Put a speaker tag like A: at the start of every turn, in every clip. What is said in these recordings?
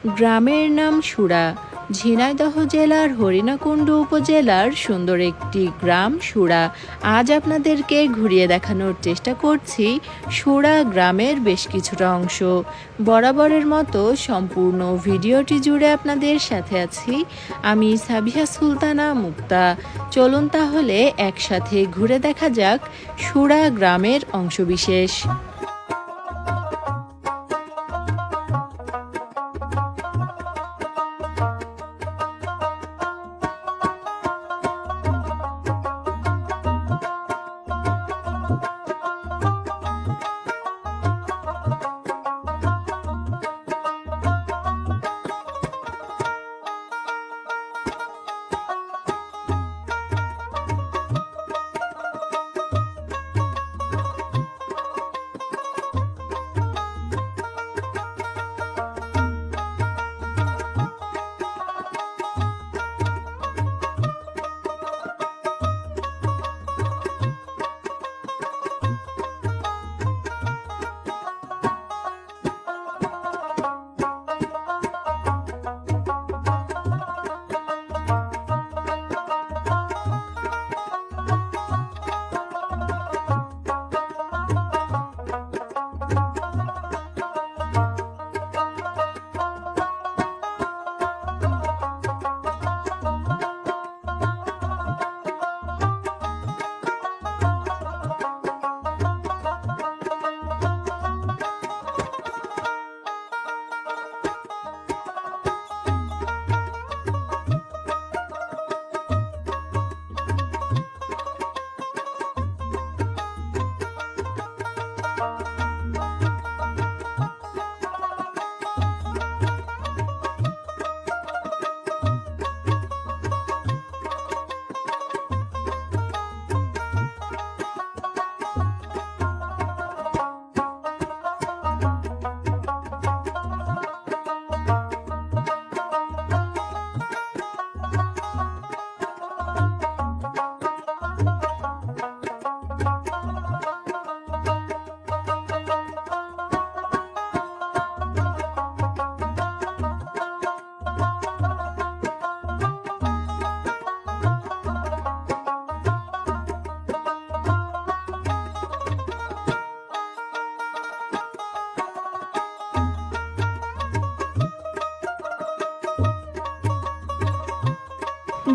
A: গ্রামের নাম সুরা। ঝিনাইদহ জেলার হরিণাকুণ্ড উপজেলার সুন্দর একটি গ্রাম সুরা। আজ আপনাদেরকে ঘুরিয়ে দেখানোর চেষ্টা করছি সুরা গ্রামের বেশ কিছুটা অংশ। বরাবরের মতো সম্পূর্ণ ভিডিওটি জুড়ে আপনাদের সাথে আছি আমি সাবিহা সুলতানা মুক্তা। চলুন তাহলে একসাথে ঘুরে দেখা যাক সুরা গ্রামের অংশবিশেষ।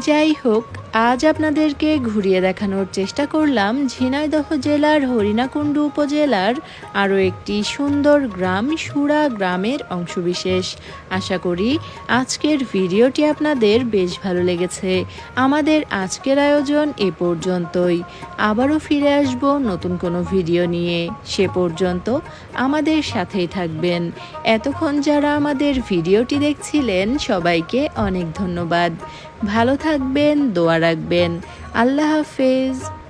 A: যাই হোক, আজ আপনাদেরকে ঘুরিয়ে দেখানোর চেষ্টা করলাম ঝিনাইদহ জেলার হরিণাকুণ্ড উপজেলার আরও একটি সুন্দর গ্রাম সুরা গ্রামের অংশবিশেষ। আশা করি আজকের ভিডিওটি আপনাদের বেশ ভালো লেগেছে। আমাদের আজকের আয়োজন এ পর্যন্তই। আবারও ফিরে আসব নতুন কোনো ভিডিও নিয়ে। সে পর্যন্ত আমাদের সাথেই থাকবেন। এতক্ষণ যারা আমাদের ভিডিওটি দেখছিলেন সবাইকে অনেক ধন্যবাদ। ভালো থাকবেন, দোয়া রাখবেন। আল্লাহ হাফেজ।